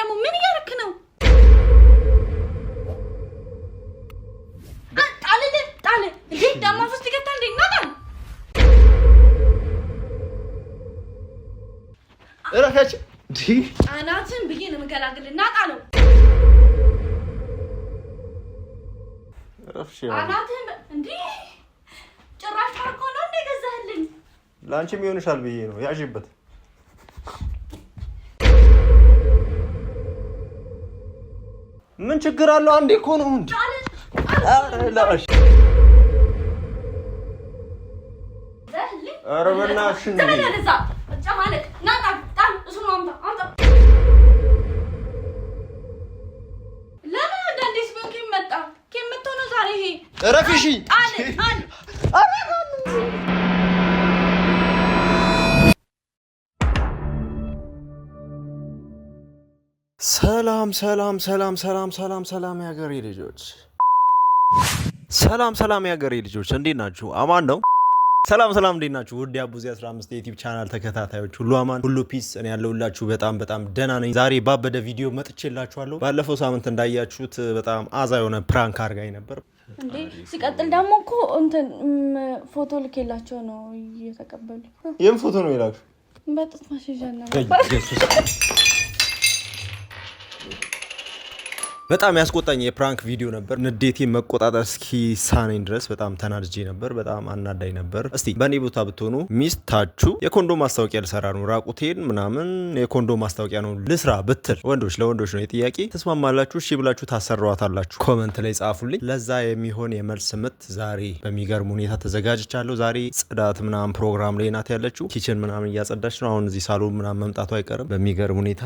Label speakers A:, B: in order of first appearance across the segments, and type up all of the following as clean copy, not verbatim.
A: ደግሞ ምን እያደረክ ነው? ጣል እንዴ ደማ ውስጥ ይገታ እንዴ ናታን
B: እረፈች ዲ
A: አናትን ብዬ ነው መገላግል ናጣለው
B: እረፍሽ
A: አናትን እንዴ ጭራሽ ታርኮ ነው እንደ ገዛህልኝ
B: ላንቺም ይሆንሻል ብዬ ነው ያዥበት ምን ችግር አለው አንዴ እኮ ነው እንዴ አረላሽ አረበናሽ እንዴ
A: ተመለሳ ጨማለቅ ናጣ ጣም እሱ ነው አምጣ ለምን አንዴስ ምን ከመጣ ከመጥቶ ነው ዛሬ ይሄ
B: እረፍሽ ሰላም ያገሬ ልጆች ሰላም ያገሬ ልጆች እንዴት ናችሁ? አማን ነው። ሰላም እንዴት ናችሁ? ውድ አቡዚ 15 የዩቲዩብ ቻናል ተከታታዮች ሁሉ አማን ሁሉ ፒስ። እኔ ያለሁላችሁ በጣም ደህና ነኝ። ዛሬ ባበደ ቪዲዮ መጥቼላችኋለሁ። ባለፈው ሳምንት እንዳያችሁት በጣም አዛ የሆነ ፕራንክ አርጋኝ ነበር
A: እንዴ። ሲቀጥል ደግሞ እኮ እንትን ፎቶ ልኬላቸው ነው እየተቀበሉ።
B: የምን ፎቶ ነው የላክሽው?
A: በጥት ማሽጃ ነበር።
B: በጣም ያስቆጣኝ የፕራንክ ቪዲዮ ነበር። ንዴቴን መቆጣጠር እስኪሳነኝ ድረስ በጣም ተናድጄ ነበር። በጣም አናዳኝ ነበር። እስቲ በእኔ ቦታ ብትሆኑ ሚስታችሁ የኮንዶም ማስታወቂያ ልሰራ ነው ራቁቴን ምናምን የኮንዶም ማስታወቂያ ነው ልስራ ብትል ለወንዶች ነው የጥያቄ ተስማማላችሁ? እሺ ብላችሁ ታሰሯታላችሁ? ኮመንት ላይ ጻፉልኝ። ለዛ የሚሆን የመልስ ምት ዛሬ በሚገርም ሁኔታ ተዘጋጅቻለሁ። ዛሬ ጽዳት ምናምን ፕሮግራም ላይ ናት ያለችው። ኪችን ምናምን እያጸዳች ነው። አሁን እዚህ ሳሎን ምናምን መምጣቱ አይቀርም። በሚገርም ሁኔታ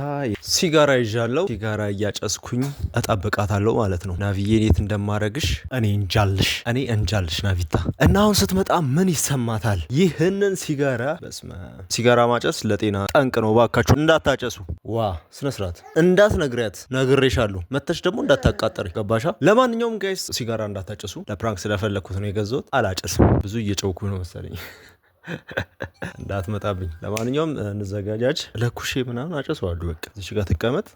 B: ሲጋራ ይዣለሁ። ሲጋራ እያጨስኩኝ ጠብቃታለሁ ማለት ነው። ናቪዬ እንዴት እንደማረግሽ እኔ እንጃልሽ ናቪታ። እና አሁን ስትመጣ ምን ይሰማታል? ይህንን ሲጋራ ማጨስ ለጤና ጠንቅ ነው። ባካችሁ እንዳታጨሱ። ዋ ስነ ስርዓት እንዳትነግሪያት ነግሬሻለሁ። መተሽ ደግሞ እንዳታቃጠሪ ገባሻ? ለማንኛውም ጋይስ ሲጋራ እንዳታጨሱ። ለፕራንክ ስለፈለኩት ነው የገዛሁት። አላጨስም። ብዙ እየጨውኩ ነው መሰለኝ እንዳትመጣብኝ። ለማንኛውም እንዘጋጃጅ። ለኩሼ ምናምን አጨሰዋለሁ። በቃ እዚህ ጋር ትቀመጥ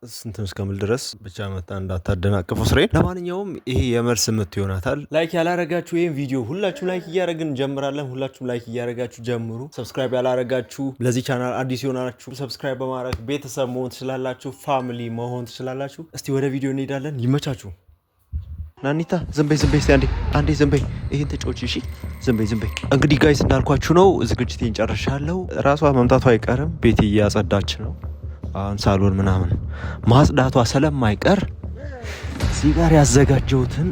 B: ስንትን እስከምል ድረስ ብቻ መጣ እንዳታደናቅፉ ስሬን። ለማንኛውም ይሄ የመልስ ምት ይሆናታል። ላይክ ያላረጋችሁ ይሄን ቪዲዮ ሁላችሁም ላይክ እያረግን እንጀምራለን። ሁላችሁም ላይክ እያረጋችሁ ጀምሩ። ሰብስክራይብ ያላረጋችሁ ለዚህ ቻናል አዲስ ይሆናችሁ ሰብስክራይብ በማድረግ ቤተሰብ መሆን ትችላላችሁ፣ ፋሚሊ መሆን ትችላላችሁ። እስቲ ወደ ቪዲዮ እንሄዳለን። ይመቻችሁ። ናኒታ ዝም በይ እስቲ አንዴ ዝም በይ። ይሄን ተጫውቺ እሺ። ዝም በይ። እንግዲህ ጋይስ እንዳልኳችሁ ነው ዝግጅቴን ጨርሻለሁ። ራሷ መምጣቷ አይቀርም። ቤት እያጸዳች ነው። አሁን ሳሎን ምናምን ማጽዳቷ ስለማይቀር እዚህ ጋር ያዘጋጀሁትን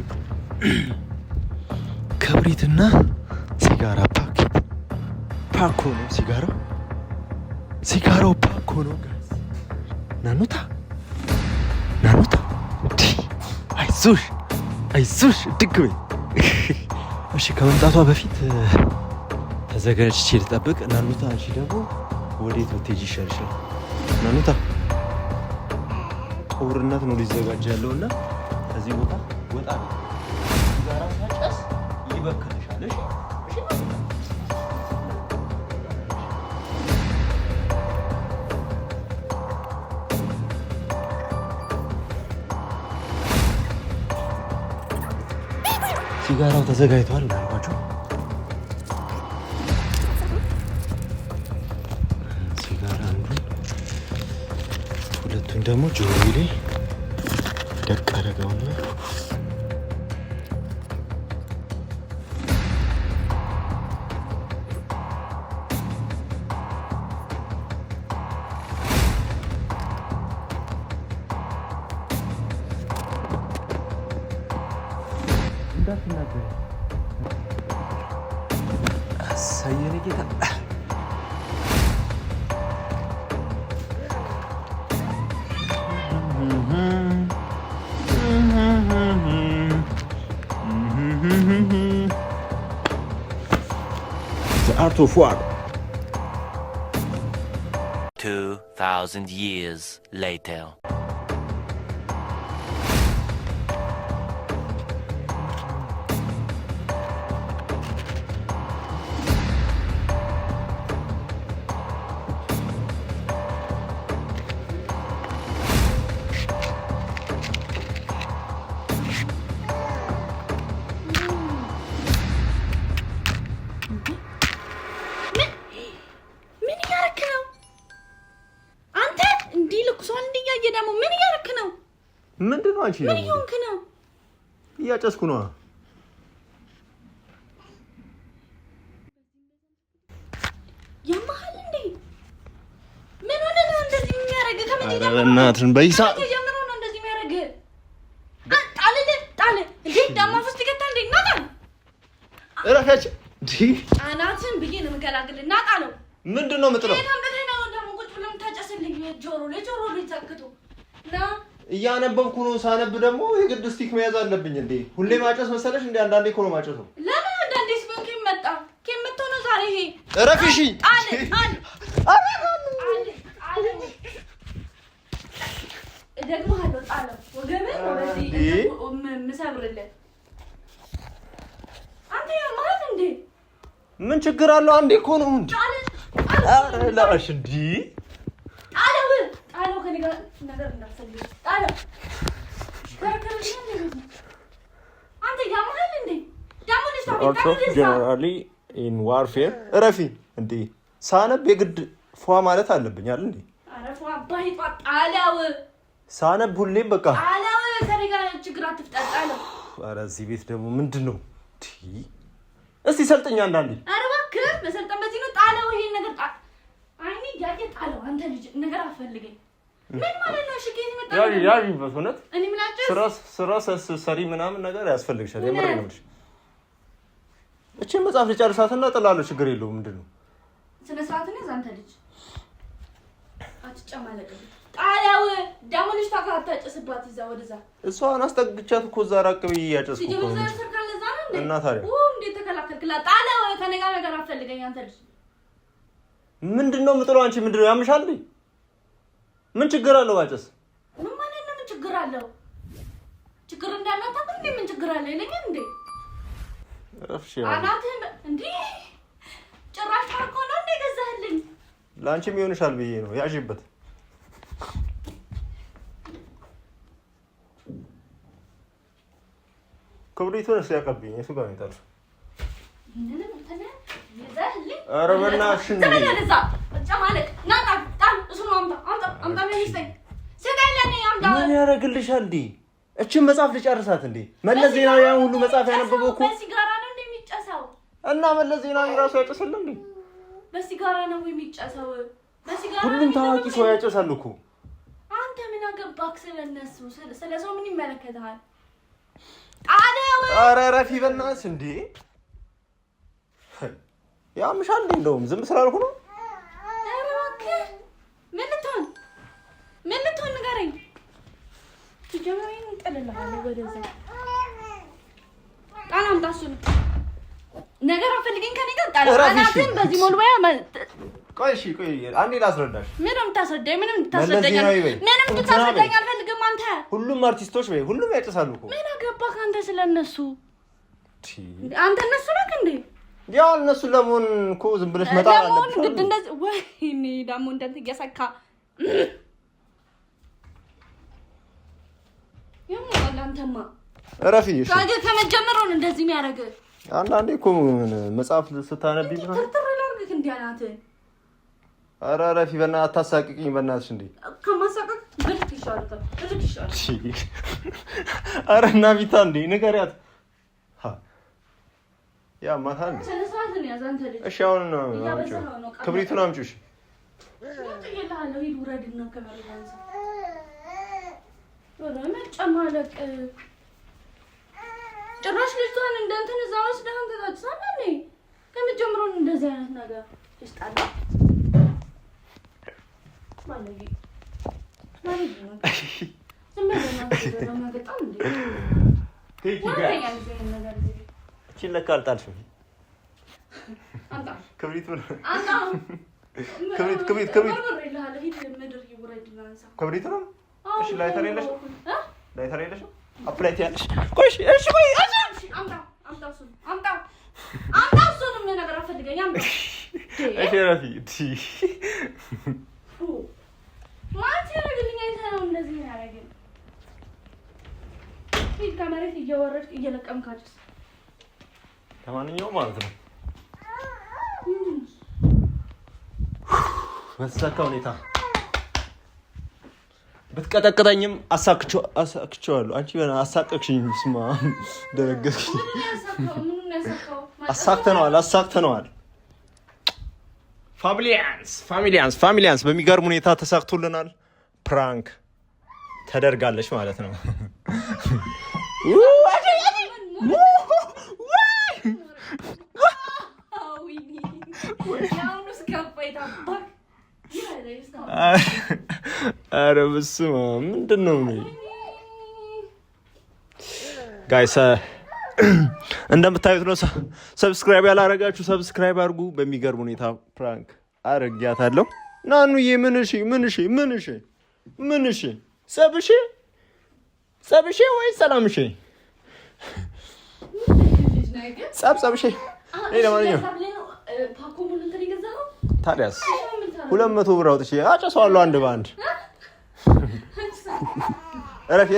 B: ክብሪትና ሲጋራ ፓኮ ነው። ሲጋራው ፓኮ ነው። ናኑታ አይዞሽ ድግ በይ እሺ። ከመምጣቷ በፊት ተዘጋጅቼ ልጠብቅ። ናኑታ አንቺ ደግሞ ወዴት ብትሄጂ ይሻልሻል? ናኑታ ጦርነት ነው ሊዘጋጅ ያለውና ከዚህ ቦታ ወጣ ነው። ሲጋራ ታጨስ ይበክልሻል። ሲጋራው ተዘጋጅቷል እንዳልኳችሁ። ደግሞ ጆሮዬ ላይ ደቅ አደረገውና እንዳትናገር አሳየኔ ጌታ Art of War.
C: 2,000 years later.
B: አንቺ
A: ምን ይሆንክ ነው?
B: እያጨስኩ ነው።
A: ያማሃል እንዴ? ምን ሆነ ነው እንደዚህ የሚያረግ? ከምን ይጀምራል?
B: እናትን በይሳ
A: ጀምሮ ነው እንደዚህ የሚያረግ? ጣል እንዴ ዳማ ውስጥ ይገታል እንዴ? ናታ
B: እረፈች ዲ
A: አናትን ብዬ ነው መገላግል። ናታ ነው
B: ምንድነው የምጥለው?
A: ነው ደግሞ ቁጭ ብለም ታጨስልኝ ጆሮ ለታክቶ ና
B: እያነበብኩ ነው። ሳነብ ደግሞ የግድ ስቲክ መያዝ አለብኝ እንዴ? ሁሌ ማጨስ መሰለሽ እንዴ? አንዳንዴ እኮ ነው ማጨሰው።
A: ለምን አንዳንዴ ስሞክ ይመጣ ከመቶ ነው ዛሬ ይሄ
B: እረፍሽ
A: አለ ደግሞ ሀሎ ጣለ ወገብ ነው በዚህ ምሰብርልህ አንተ ያማል እንዴ?
B: ምን ችግር አለው? አንዴ እኮ ነው እንዴ? አረ ላሽ እንዴ ጣለው ከኔ ጋር ነገር እንዳትፈልግ ጣለው።
A: አንተ ያማል እንዴ? ዳሙንስ ታውቃለህ?
B: ጀነራሊ ኢን ዋርፌር እረፊ እንዴ። ሳነብ የግድ ፏ ማለት አለብኝ አይደል እንዴ?
A: አረ ፏ ባይጣ ጣለው።
B: ሳነብ ሁሌም በቃ
A: ጣለው። ከኔ ጋር ችግር አትፍጠር ጣለው።
B: አረ እዚህ ቤት ደግሞ ምንድነው? እስቲ ሰልጥኛ አንዳንዴ።
A: አረ እባክህ መሰልጠን በዚህ ነው። ጣለው ይሄን ነገር አይኔ ያቄ ጣለው። አንተ ልጅ ነገር አፈልገኝ ምን ማለት ነው? እሺ ከዚህ መጣ
B: ያይ በእውነት
A: እኔ ምን አጭስ
B: ስራ ሰሪ ምናምን ነገር ያስፈልግሻል። የምሬ ነው ልጅ እቺ መጽሐፍ ልጨርሳትና ጥላለሁ። ችግር የለውም። ምንድነው
A: ስነ ስርዓት ነው አንተ ልጅ አትጨማለቅ። ጣለው ደግሞ ልጅ ታካታጨስባት እዛ ወደዛ
B: እሷን አስጠግቻት እኮ እዛ ራቅ ብዬ እያጨስኩ እኮ ነው እና ታዲያ
A: እንዴት ተከላከልክላ? ጣለው ከኔ ጋር ነገር አፈልገኝ አንተ ልጅ
B: ምንድነው የምጥለው? አንቺ ምንድነው ያምሻል እንዴ? ምን ችግር አለው ባጨስ?
A: ምን ማለት ነው? ምን ችግር አለው? ችግር እንዳላታ እንዴ? ምን ችግር አለ ይለኛል እንዴ?
B: እፍሽ
A: አናትህ እንዴ ጭራሽ ታርኮ ነው እንዴ ገዛህልኝ?
B: ላንቺም ይሆንሻል ብዬ ነው ያዥበት። ከብሪቱን ሲያቀብኝ እሱ ጋር ይጣል።
A: ምንም ተነ ይዘህልኝ።
B: ኧረ በእናትሽ እንዴ
A: ተነዛ ጨማለቅ ናጣ ጣም እሱ ነው አምጣ ለሚስተኝ ሰዳለኝ አምጣ።
B: ምን ያደርግልሻል እንዴ? እቺን መጽሐፍ ልጨርሳት እንዴ? መለስ ዜናዊ ያን ሁሉ መጽሐፍ ያነበበው እኮ
A: በሲጋራ ነው እንደሚጨሰው
B: እና መለስ ዜናዊ ራሱ ያጨሰል እንዴ?
A: በሲጋራ ነው የሚጨሰው። በሲጋራ
B: ሁሉም ታዋቂ ሰው ያጨሳል እኮ።
A: አንተ ምን አገባክ ስለነሱ? ስለሰው ምን ይመለከታል? ጣለው።
B: ኧረ ረፊ በእናትሽ እንዴ ያምሻል እንዴ? እንደውም ዝም ስላልኩ ነው።
A: ኧረ እባክህ ምን ልትሆን ንገረኝ። ትጀምረኝ እንጠልልሃለሁ ወደዛ ጣና አምጣ። እሱን ነገር አፈልገኝ ከኔ ጋር ጣና አናትን በዚህ ሞልባያ
B: ቆይ አንዴ ላስረዳሽ።
A: ምንም ታስረዳኝ አልፈልግም። አንተ
B: ሁሉም አርቲስቶች በይ ሁሉም ያጨሳሉ እኮ።
A: ምን አገባህ አንተ ስለነሱ? አንተ እነሱ ነህ እንዴ?
B: ያው እነሱ ለሞን እኮ ዝም ብለሽ መጣ አለብሽ
A: ግድ እንደዚህ ወይኔ ደግሞ እንደንት እያሰካ ያው አንተማ
B: እረፊ። እሺ
A: ታገ ከመጀመሩን እንደዚህ የሚያደርግ
B: አንዳንዴ እኮ መጽሐፍ ስታነቢ
A: ተርተር ላርግክ እንዲያናት።
B: ኧረ እረፊ በእናትሽ አታሳቅቂኝ በእናትሽ እንዴ።
A: ከማሳቀቅ ብልክ ይሻላል።
B: ኧረ እና ቢታ እንዴ ንገሪያት። ያ ማታ እንዴ
A: ሰለሳትን ያዛንተ ልጅ።
B: እሺ አሁን ነው ክብሪቱን አምጪው። እሺ
A: ይላል ሂድ ውረድና ከመሬት አንሳ። ወደ መጨማለቅ ጭራሽ ልጅቷን እንደንተን እዛ ወስደህ አንተ ታጭሳለህ እንዴ? ከመጀመሩን እንደዚህ አይነት ነገር ይስጣል ማለት ነው። ዝም ብለህ ነው ማገጣም እንዴ?
B: ለካ አልጣልሽም። አንተ ክብሪቱን አንተ ክብሪት
A: ይላል ሂድ ምድር ይውረድና አንሳ።
B: ክብሪቱ ነው። እሺ ላይተር የለሽም? አፕላይት ያለሽ ቆይ እሺ አምጣ
A: እሱን ምን ነገር አፈልገኝ አምጣ።
B: እሺ ረፊ
A: ማን ያረግልኝ? አይተኸው እንደዚህ ነው ያረግልኝ። ሂድ ከመሬት እየወረድክ እየለቀምክ አጭስ።
B: ለማንኛውም ማለት ነው በተሳካ ሁኔታ ብትቀጠቅጠኝም አሳክቼዋለሁ። አንቺ ገና አሳቀቅሽኝ። ስማ ደረገጥሽ። አሳክተነዋል። ፋሚሊያንስ በሚገርም ሁኔታ ተሳክቶልናል። ፕራንክ ተደርጋለች ማለት ነው። ኧረ በስመ አብ ምንድን ነው ጋይስ? እንደምታዩት ነው። ሰብስክራይብ ያላረጋችሁ ሰብስክራይብ አድርጉ። በሚገርም ሁኔታ ፕራንክ አረጋታለሁ። ናኑዬ ምንሽ ጸብሼ ወይ ሰላምሼ? ጸብሼ ለማንኛውም ታዲያስ 200 ብር አውጥቼ አጨሰዋለሁ አንድ በአንድ። ረፊ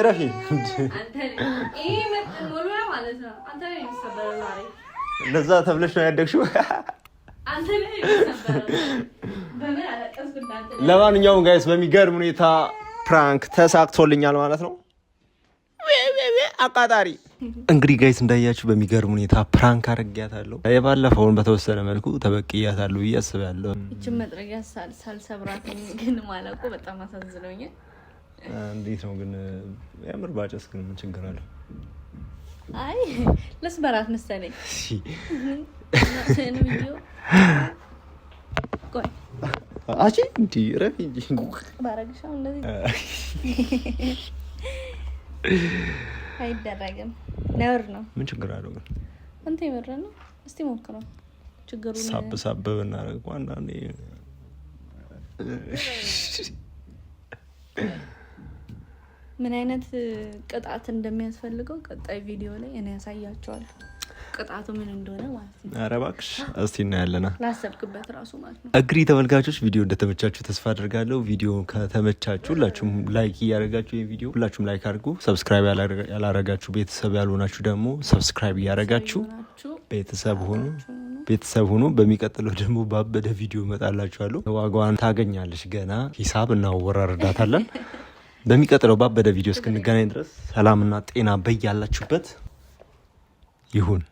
B: ለዛ ተብለሽ ነው ያደግሽው። ለማንኛውም ጋይስ በሚገርም ሁኔታ ፕራንክ ተሳክቶልኛል ማለት ነው። አቃጣሪ እንግዲህ ጋይስ እንዳያችሁ በሚገርም ሁኔታ ፕራንክ አድርጊያታለሁ። የባለፈውን በተወሰነ መልኩ ተበቅያታለሁ ብዬ አስባለሁ።
A: እቺ መጥረጊያ ሳልሰብራት ግን ማለቁ በጣም አሳዝኖኛል።
B: እንዴት ነው ግን ያምር ባጨስ ግን ምን ችግር አለው?
A: አይ ለስበራት መሰለኝ። ቆይ
B: አቺ እንዲ ረፊ
A: ባረግሻው እንደዚህ አይደረግም። ነውር ነው። ምን
B: ችግር አለው ግን?
A: አንተ ይመረ ነው። እስቲ ሞክረው። ችግሩን
B: ሳብ ብናረግ አንዳንዴ
A: ምን አይነት ቅጣት እንደሚያስፈልገው ቀጣይ ቪዲዮ ላይ እኔ ያሳያቸዋለሁ። ቅጣቱ ምን እንደሆነ ማለት ነው።
B: ኧረ እባክሽ እስቲ እናያለና
A: ላሰብክበት ራሱ ማለት ነው።
B: እግሪ ተመልካቾች ቪዲዮ እንደተመቻችሁ ተስፋ አደርጋለሁ። ቪዲዮ ከተመቻችሁ ሁላችሁም ላይክ እያደረጋችሁ ይሄን ቪዲዮ ሁላችሁም ላይክ አድርጉ። ሰብስክራይብ ያላረጋችሁ ቤተሰብ ያልሆናችሁ ደግሞ ሰብስክራይብ እያደረጋችሁ ቤተሰብ ሁኑ። በሚቀጥለው ደግሞ ባበደ ቪዲዮ እመጣላችኋለሁ። ዋጋዋን ታገኛለች። ገና ሂሳብ እናወራርዳታለን። በሚቀጥለው ባበደ ቪዲዮ እስክንገናኝ ድረስ ሰላምና ጤና በያላችሁበት ይሁን።